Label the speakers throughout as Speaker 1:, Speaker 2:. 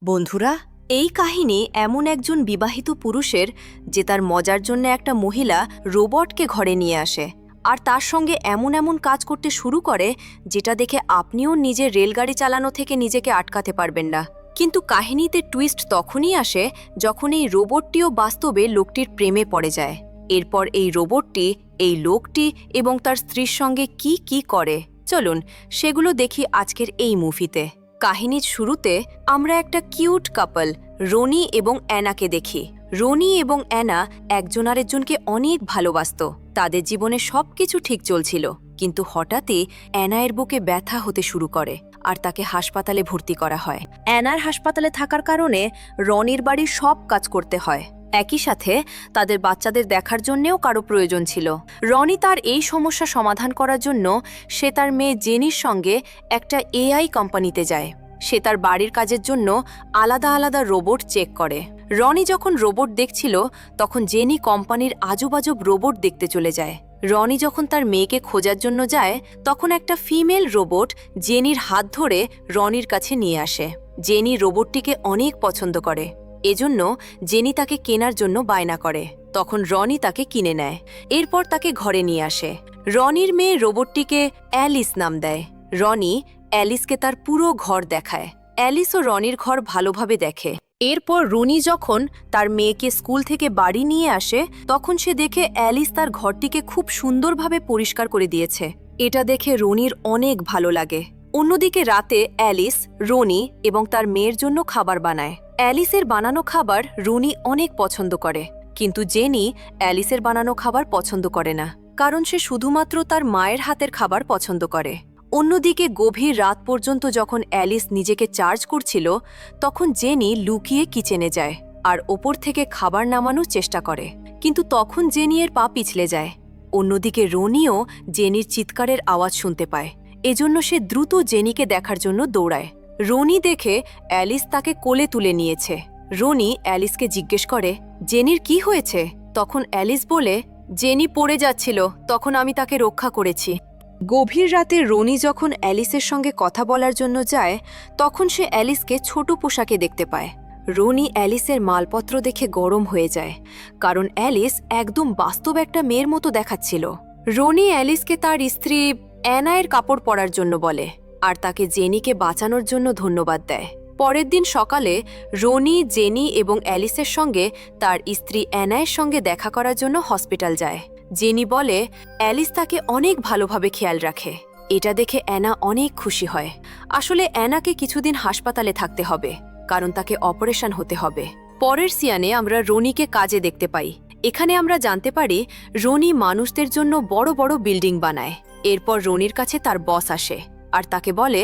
Speaker 1: বন্ধুরা, এই কাহিনী এমন একজন বিবাহিত পুরুষের যে তার মজার জন্য একটা মহিলা রোবটকে ঘরে নিয়ে আসে আর তার সঙ্গে এমন এমন কাজ করতে শুরু করে যেটা দেখে আপনিও নিজের রেলগাড়ি চালানো থেকে নিজেকে আটকাতে পারবেন না। কিন্তু কাহিনীতে টুইস্ট তখনই আসে যখন এই রোবটটিও বাস্তবে লোকটির প্রেমে পড়ে যায়। এরপর এই রোবটটি এই লোকটি এবং তার স্ত্রীর সঙ্গে কি কি করে চলুন সেগুলো দেখি আজকের এই মুভিতে। কাহিনীর শুরুতে আমরা একটা কিউট কাপল রনি এবং অ্যানাকে দেখি। রনি এবং অ্যানা একজন আরেকজনকে অনেক ভালোবাসত। তাদের জীবনে সবকিছু ঠিক চলছিল, কিন্তু হঠাৎই অ্যানার বুকে ব্যথা হতে শুরু করে আর তাকে হাসপাতালে ভর্তি করা হয়। অ্যানার হাসপাতালে থাকার কারণে রনির বাড়ির সব কাজ করতে হয়। একই সাথে তাদের বাচ্চাদের দেখার জন্যেও কারো প্রয়োজন ছিল। রনি তার এই সমস্যা সমাধান করার জন্য সে তার মেয়ে জেনির সঙ্গে একটা এআই কোম্পানিতে যায়। সে তার বাড়ির কাজের জন্য আলাদা আলাদা রোবট চেক করে। রনি যখন রোবট দেখছিল তখন জেনি কোম্পানির আজুবাজুব রোবট দেখতে চলে যায়। রনি যখন তার মেয়েকে খোঁজার জন্য যায় তখন একটা ফিমেল রোবট জেনির হাত ধরে রনির কাছে নিয়ে আসে। জেনি রোবটটিকে অনেক পছন্দ করে, এজন্য জেনি তাকে কেনার জন্য বায়না করে। তখন রনি তাকে কিনে নেয়। এরপর তাকে ঘরে নিয়ে আসে। রনির মেয়ে রোবটটিকে অ্যালিস নাম দেয়। রনি অ্যালিসকে তার পুরো ঘর দেখায়। অ্যালিসও রনির ঘর ভালোভাবে দেখে। এরপর রনি যখন তার মেয়েকে স্কুল থেকে বাড়ি নিয়ে আসে তখন সে দেখে অ্যালিস তার ঘরটিকে খুব সুন্দরভাবে পরিষ্কার করে দিয়েছে। এটা দেখে রনির অনেক ভালো লাগে। অন্যদিকে রাতে অ্যালিস রনি এবং তার মেয়ের জন্য খাবার বানায়। অ্যালিসের বানানো খাবার রনি অনেক পছন্দ করে, কিন্তু জেনি অ্যালিসের বানানো খাবার পছন্দ করে না, কারণ সে শুধুমাত্র তার মায়ের হাতের খাবার পছন্দ করে। অন্যদিকে গভীর রাত পর্যন্ত যখন অ্যালিস নিজেকে চার্জ করছিল তখন জেনি লুকিয়ে কিচেনে যায় আর ওপর থেকে খাবার নামানোর চেষ্টা করে, কিন্তু তখন জেনি এর পা পিছলে যায়। অন্যদিকে রনিও জেনির চিৎকারের আওয়াজ শুনতে পায়, এজন্য সে দ্রুত জেনিকে দেখার জন্য দৌড়ায়। রনি দেখে অ্যালিস তাকে কোলে তুলে নিয়েছে। রনি অ্যালিসকে জিজ্ঞেস করে, জেনির কি হয়েছে? তখন অ্যালিস বলে, জেনি পড়ে যাচ্ছিল, তখন আমি তাকে রক্ষা করেছি। গভীর রাতে রনি যখন অ্যালিসের সঙ্গে কথা বলার জন্য যায় তখন সে অ্যালিসকে ছোট পোশাকে দেখতে পায়। রনি অ্যালিসের মালপত্র দেখে গরম হয়ে যায়, কারণ অ্যালিস একদম বাস্তব একটা মেয়ের মতো দেখাচ্ছিল। রনি অ্যালিসকে তার স্ত্রী অ্যানায়ের কাপড় পরার জন্য বলে আর তাকে জেনিকে বাঁচানোর জন্য ধন্যবাদ দেয়। পরের দিন সকালে রনি, জেনি এবং অ্যালিসের সঙ্গে তার স্ত্রী অ্যানায়ের সঙ্গে দেখা করার জন্য হসপিটাল যায়। জেনি বলে অ্যালিস তাকে অনেক ভালোভাবে খেয়াল রাখে। এটা দেখে অ্যানা অনেক খুশি হয়। আসলে অ্যানাকে কিছুদিন হাসপাতালে থাকতে হবে, কারণ তাকে অপারেশন হতে হবে। পরের সিয়ানে আমরা রনিকে কাজে দেখতে পাই। এখানে আমরা জানতে পারি রনি মানুষদের জন্য বড় বড় বিল্ডিং বানায়। এরপর রনির কাছে তার বস আসে আর তাকে বলে,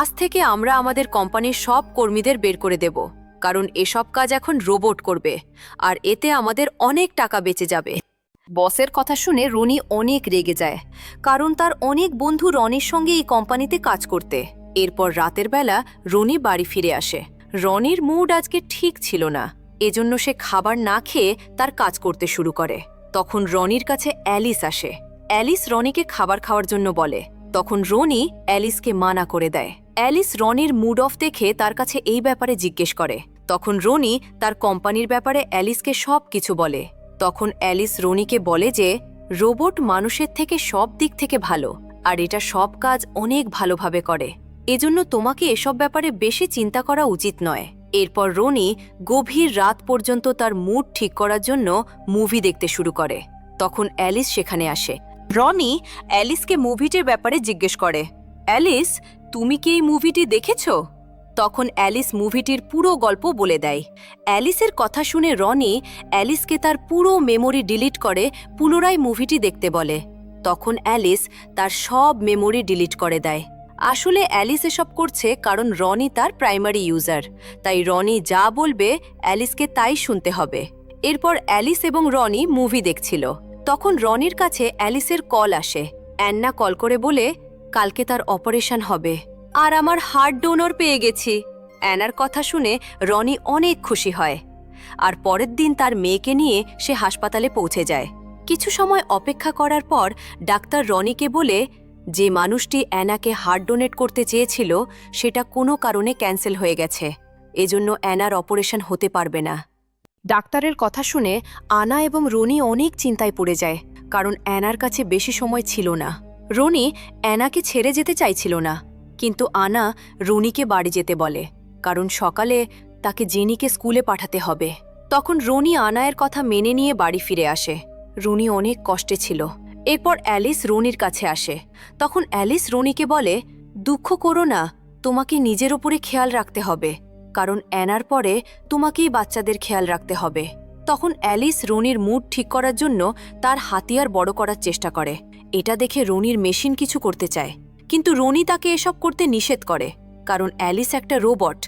Speaker 1: আজ থেকে আমরা আমাদের কোম্পানির সব কর্মীদের বের করে দেব, কারণ এসব কাজ এখন রোবট করবে আর এতে আমাদের অনেক টাকা বেঁচে যাবে। বসের কথা শুনে রনি অনেক রেগে যায়, কারণ তার অনেক বন্ধু রনির সঙ্গে এই কোম্পানিতে কাজ করতে। এরপর রাতের বেলা রনি বাড়ি ফিরে আসে। রনির মুড আজকে ঠিক ছিল না, এজন্য সে খাবার না খেয়ে তার কাজ করতে শুরু করে। তখন রনির কাছে অ্যালিস আসে। অ্যালিস রনিকে খাবার খাওয়ার জন্য বলে। তখন রনি অ্যালিসকে মানা করে দেয়। অ্যালিস রনির মুড অফ দেখে তার কাছে এই ব্যাপারে জিজ্ঞেস করে। তখন রনি তার কোম্পানির ব্যাপারে অ্যালিসকে সব কিছু বলে। তখন অ্যালিস রনিকে বলে যে রোবট মানুষের থেকে সব দিক থেকে ভালো আর এটা সব কাজ অনেক ভালোভাবে করে, এজন্য তোমাকে এসব ব্যাপারে বেশি চিন্তা করা উচিত নয়। এরপর রনি গভীর রাত পর্যন্ত তার মুড ঠিক করার জন্য মুভি দেখতে শুরু করে। তখন অ্যালিস সেখানে আসে। রনি অ্যালিসকে মুভিটির ব্যাপারে জিজ্ঞেস করে, অ্যালিস, তুমি কি এই মুভিটি দেখেছো? তখন অ্যালিস মুভিটির পুরো গল্প বলে দেয়। অ্যালিসের কথা শুনে রনি অ্যালিসকে তার পুরো মেমোরি ডিলিট করে পুনরায় মুভিটি দেখতে বলে। তখন অ্যালিস তার সব মেমোরি ডিলিট করে দেয়। আসলে অ্যালিস এসব করছে কারণ রনি তার প্রাইমারি ইউজার, তাই রনি যা বলবে অ্যালিসকে তাই শুনতে হবে। এরপর অ্যালিস এবং রনি মুভি দেখছিল। তখন রনির কাছে অ্যালিসের কল আসে। অ্যান্না কল করে বলে, কালকে তার অপারেশন হবে আর আমার হার্ট ডোনর পেয়ে গেছি। অ্যানার কথা শুনে রনি অনেক খুশি হয় আর পরের দিন তার মেয়েকে নিয়ে সে হাসপাতালে পৌঁছে যায়। কিছু সময় অপেক্ষা করার পর ডাক্তার রনিকে বলে, যে মানুষটি অ্যানাকে হার্ট ডোনেট করতে চেয়েছিল সেটা কোনো কারণে ক্যান্সেল হয়ে গেছে। এজন্য অ্যানার অপারেশন হতে পারবে না। ডাক্তারের কথা শুনে আনা এবং রনি অনেক চিন্তায় পড়ে যায়, কারণ অ্যানার কাছে বেশি সময় ছিল না। রনি অ্যানাকে ছেড়ে যেতে চাইছিল না, কিন্তু আনা রনিকে বাড়ি যেতে বলে, কারণ সকালে তাকে জেনিকে স্কুলে পাঠাতে হবে। তখন রনি আনায়ের কথা মেনে নিয়ে বাড়ি ফিরে আসে। রনি অনেক কষ্টে ছিল। এরপর অ্যালিস রনির কাছে আসে। তখন অ্যালিস রনিকে বলে, দুঃখ করো না, তোমাকে নিজের ওপরে খেয়াল রাখতে হবে, কারণ অ্যানার পরে তোমাকেই বাচ্চাদের খেয়াল রাখতে হবে। তখন অ্যালিস রনির মুড ঠিক করার জন্য তার হাতিয়ার বড় করার চেষ্টা করে। এটা দেখে রনির মেশিন কিছু করতে চায়, কিন্তু রনি তাকে এসব করতে নিষেধ করে, কারণ অ্যালিস একটা রোবট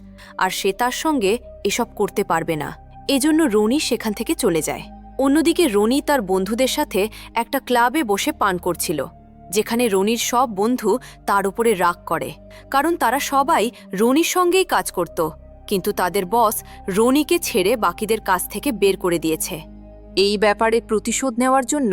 Speaker 1: আর সে তার সঙ্গে এসব করতে পারবে না। এজন্য রনি সেখান থেকে চলে যায়। অন্যদিকে রনি তার বন্ধুদের সাথে একটা ক্লাবে বসে পান করছিল, যেখানে রনির সব বন্ধু তার উপরে রাগ করে, কারণ তারা সবাই রনির সঙ্গেই কাজ করত, কিন্তু তাদের বস রনিকে ছেড়ে বাকিদের কাছ থেকে বের করে দিয়েছে। এই ব্যাপারে প্রতিশোধ নেওয়ার জন্য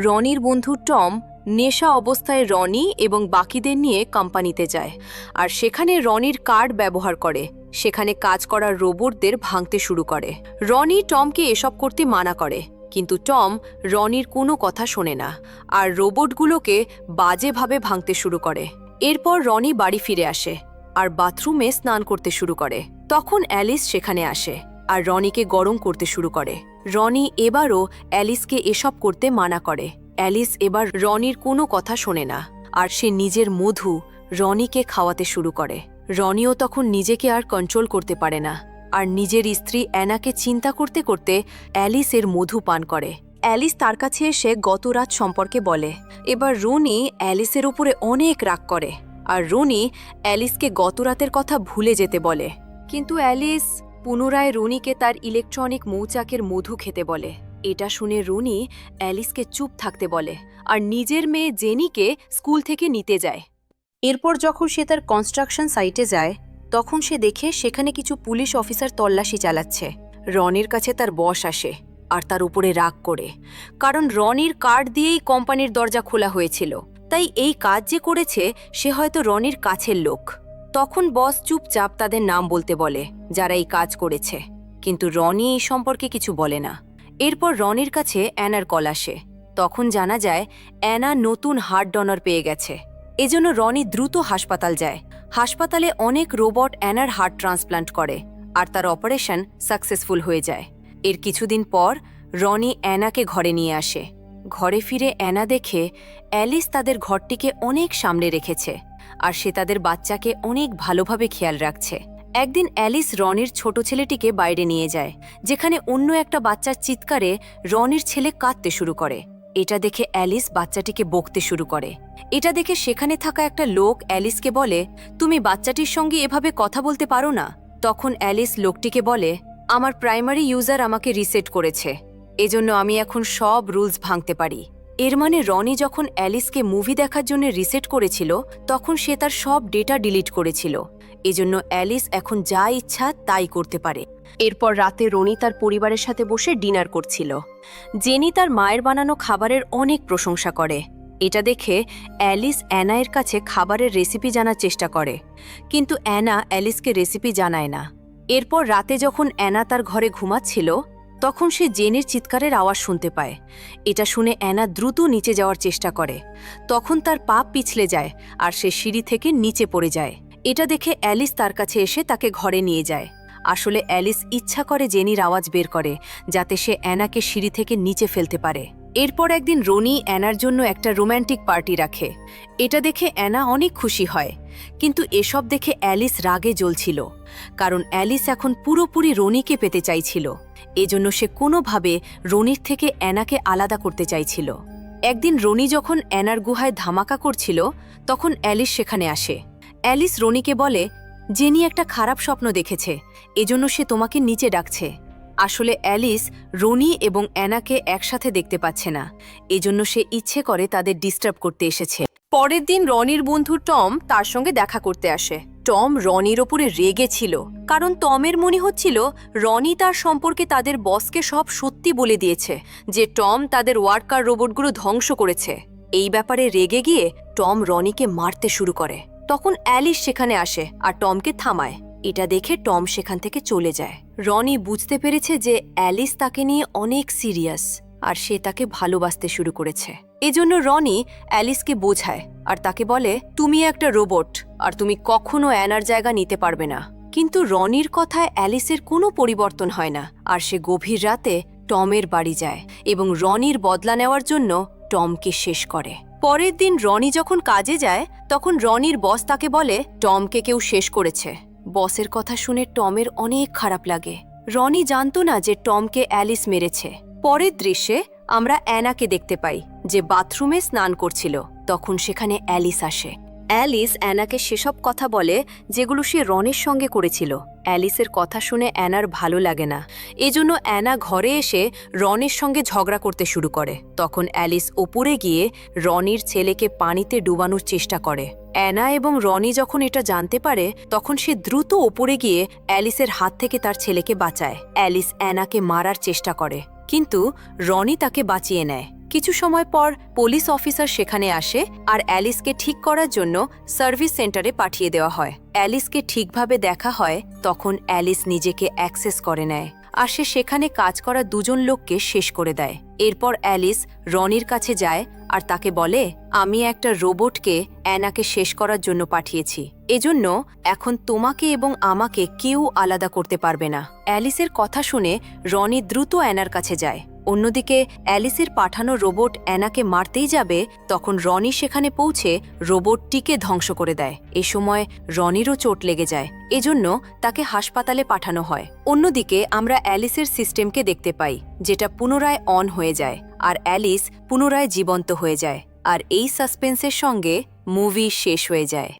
Speaker 1: রনির বন্ধু টম নেশা অবস্থায় রনি এবং বাকিদের নিয়ে কোম্পানিতে যায়, আর সেখানে রনির কার্ড ব্যবহার করে সেখানে কাজ করার রোবটদের ভাঙতে শুরু করে। রনি টমকে এসব করতে মানা করে, কিন্তু টম রনির কোনো কথা শোনে না আর রোবটগুলোকে বাজেভাবে ভাঙতে শুরু করে। এরপর রনি বাড়ি ফিরে আসে আর বাথরুমে স্নান করতে শুরু করে। তখন অ্যালিস সেখানে আসে আর রনিকে গরম করতে শুরু করে। রনি এবারও অ্যালিসকে এসব করতে মানা করে। অ্যালিস এবার রনির কোনো কথা শোনে না আর সে নিজের মধু রনিকে খাওয়াতে শুরু করে। রনিও তখন নিজেকে আর কন্ট্রোল করতে পারে না আর নিজের স্ত্রী অ্যানাকে চিন্তা করতে করতে অ্যালিসের মধু পান করে। অ্যালিস তার কাছে এসে গত রাত সম্পর্কে বলে। এবার রনি অ্যালিসের উপরে অনেক রাগ করে আর রনি অ্যালিসকে গত রাতের কথা ভুলে যেতে বলে, কিন্তু অ্যালিস পুনরায় রনিকে তার ইলেকট্রনিক মৌচাকের মধু খেতে বলে। এটা শুনে রনি অ্যালিসকে চুপ থাকতে বলে আর নিজের মেয়ে জেনিকে স্কুল থেকে নিতে যায়। এরপর যখন সে তার কনস্ট্রাকশন সাইটে যায়, তখন সে দেখে সেখানে কিছু পুলিশ অফিসার তল্লাশি চালাচ্ছে। রনির কাছে তার বস আসে আর তার উপরে রাগ করে, কারণ রনির কার্ড দিয়েই কোম্পানির দরজা খোলা হয়েছিল, তাই এই কাজ যে করেছে সে হয়তো রনির কাছের লোক। তখন বস চুপচাপ তাদের নাম বলতে বলে যারা এই কাজ করেছে, কিন্তু রনি এই সম্পর্কে কিছু বলে না। এরপর রনির কাছে অ্যানার কল আসে। তখন জানা যায় অ্যানা নতুন হার্ট ডোনার পেয়ে গেছে। এজন্য রনি দ্রুত হাসপাতাল যায়। হাসপাতালে অনেক রোবট অ্যানার হার্ট ট্রান্সপ্লান্ট করে আর তার অপারেশন সাকসেসফুল হয়ে যায়। এর কিছুদিন পর রনি অ্যানাকে ঘরে নিয়ে আসে। ঘরে ফিরে অ্যানা দেখে অ্যালিস তাদের ঘরটিকে অনেক সামলে রেখেছে আর সে তাদের বাচ্চাকে অনেক ভালোভাবে খেয়াল রাখছে। একদিন অ্যালিস রনির ছোট ছেলেটিকে বাইরে নিয়ে যায়, যেখানে অন্য একটা বাচ্চার চিৎকারে রনির ছেলে কাঁদতে শুরু করে। এটা দেখে অ্যালিস বাচ্চাটিকে বকতে শুরু করে। এটা দেখে সেখানে থাকা একটা লোক অ্যালিসকে বলে, তুমি বাচ্চাটির সঙ্গে এভাবে কথা বলতে পারো না। তখন অ্যালিস লোকটিকে বলে, আমার প্রাইমারি ইউজার আমাকে রিসেট করেছে, এজন্য আমি এখন সব রুলস ভাঙতে পারি। এর মানে রনি যখন অ্যালিসকে মুভি দেখার জন্য রিসেট করেছিল, তখন সে তার সব ডেটা ডিলিট করেছিল। এজন্য অ্যালিস এখন যা ইচ্ছা তাই করতে পারে। এরপর রাতে রনি তার পরিবারের সাথে বসে ডিনার করছিল। জেনি তার মায়ের বানানো খাবারের অনেক প্রশংসা করে। এটা দেখে অ্যালিস অ্যানায়ের কাছে খাবারের রেসিপি জানার চেষ্টা করে, কিন্তু অ্যানা অ্যালিসকে রেসিপি জানায় না। এরপর রাতে যখন অ্যানা তার ঘরে ঘুমাচ্ছিল, তখন সে জেনির চিৎকারের আওয়াজ শুনতে পায়। এটা শুনে অ্যানা দ্রুত নিচে যাওয়ার চেষ্টা করে। তখন তার পা পিছলে যায় আর সে সিঁড়ি থেকে নিচে পড়ে যায়। এটা দেখে অ্যালিস তার কাছে এসে তাকে ঘরে নিয়ে যায়। আসলে অ্যালিস ইচ্ছা করে জেনির আওয়াজ বের করে, যাতে সে অ্যানাকে সিঁড়ি থেকে নিচে ফেলতে পারে। এরপর একদিন রনি অ্যানার জন্য একটা রোম্যান্টিক পার্টি রাখে। এটা দেখে অ্যানা অনেক খুশি হয়, কিন্তু এসব দেখে অ্যালিস রাগে জ্বলছিল, কারণ অ্যালিস এখন পুরোপুরি রনিকে পেতে চাইছিল। এজন্য সে কোনোভাবে রনির থেকে অ্যানাকে আলাদা করতে চাইছিল। একদিন রনি যখন অ্যানার গুহায় ধামাকা করছিল, তখন অ্যালিস সেখানে আসে। অ্যালিস রনিকে বলে, জেনি একটা খারাপ স্বপ্ন দেখেছে, এজন্য সে তোমাকে নিচে ডাকছে। আসলে অ্যালিস রনি এবং অ্যানাকে একসাথে দেখতে পাচ্ছে না, এজন্য সে ইচ্ছে করে তাদের ডিস্টার্ব করতে এসেছে। পরের দিন রনির বন্ধু টম তার সঙ্গে দেখা করতে আসে। টম রনির ওপরে রেগে ছিল, কারণ টমের মনে হচ্ছিল রনি তার সম্পর্কে তাদের বসকে সব সত্যি বলে দিয়েছে, যে টম তাদের ওয়ার্কার রোবটগুলো ধ্বংস করেছে। এই ব্যাপারে রেগে গিয়ে টম রনিকে মারতে শুরু করে। তখন অ্যালিস সেখানে আসে আর টমকে থামায়। এটা দেখে টম সেখান থেকে চলে যায়। রনি বুঝতে পেরেছে যে অ্যালিস তাকে নিয়ে অনেক সিরিয়াস আর সে তাকে ভালোবাসতে শুরু করেছে। এজন্য রনি অ্যালিসকে বোঝায় আর তাকে বলে, তুমি একটা রোবট আর তুমি কখনো অ্যানার জায়গা নিতে পারবে না। কিন্তু রনির কথায় অ্যালিসের কোনো পরিবর্তন হয় না আর সে গভীর রাতে টমের বাড়ি যায় এবং রনির বদলা নেওয়ার জন্য টমকে শেষ করে। পরের দিন রনি যখন কাজে যায় তখন রনির বস তাকে বলে টমকে কেউ শেষ করেছে। বসের কথা শুনে টমের অনেক খারাপ লাগে। রনি জানতো না যে টমকে অ্যালিস মেরেছে। পরের দৃশ্যে আমরা অ্যানাকে দেখতে পাই যে বাথরুমে স্নান করছিল। তখন সেখানে অ্যালিস আসে। অ্যালিস অ্যানাকে সেসব কথা বলে যেগুলো সে রনের সঙ্গে করেছিল। অ্যালিসের কথা শুনে অ্যানার ভালো লাগে না, এজন্য অ্যানা ঘরে এসে রনের সঙ্গে ঝগড়া করতে শুরু করে। তখন অ্যালিস ওপরে গিয়ে রনির ছেলেকে পানিতে ডুবানোর চেষ্টা করে। অ্যানা এবং রনি যখন এটা জানতে পারে তখন সে দ্রুত ওপরে গিয়ে অ্যালিসের হাত থেকে তার ছেলেকে বাঁচায়। অ্যালিস অ্যানাকে মারার চেষ্টা করে কিন্তু রনি তাকে বাঁচিয়ে নেয়। কিছু সময় পর পুলিশ অফিসার সেখানে আসে আর অ্যালিসকে ঠিক করার জন্য সার্ভিস সেন্টারে পাঠিয়ে দেওয়া হয়। অ্যালিসকে ঠিকভাবে দেখা হয় তখন অ্যালিস নিজেকে অ্যাক্সেস করে নেয় আর সে সেখানে কাজ করা দুজন লোককে শেষ করে দেয়। এরপর অ্যালিস রনির কাছে যায় আর তাকে বলে, আমি একটা রোবটকে অ্যানাকে শেষ করার জন্য পাঠিয়েছি, এজন্য এখন তোমাকে এবং আমাকে কেউ আলাদা করতে পারবে না। অ্যালিসের কথা শুনে রনি দ্রুত অ্যানার কাছে যায়। অন্যদিকে অ্যালিসের পাঠানো রোবট অ্যানাকে মারতেই যাবে তখন রনি সেখানে পৌঁছে রোবটটিকে ধ্বংস করে দেয়। এ সময় রনিরও চোট লেগে যায়, এজন্য তাকে হাসপাতালে পাঠানো হয়। অন্যদিকে আমরা অ্যালিসের সিস্টেমকে দেখতে পাই যেটা পুনরায় অন হয়ে যায় আর অ্যালিস পুনরায় জীবন্ত হয়ে যায়। আর এই সাসপেন্সের সঙ্গে মুভি শেষ হয়ে যায়।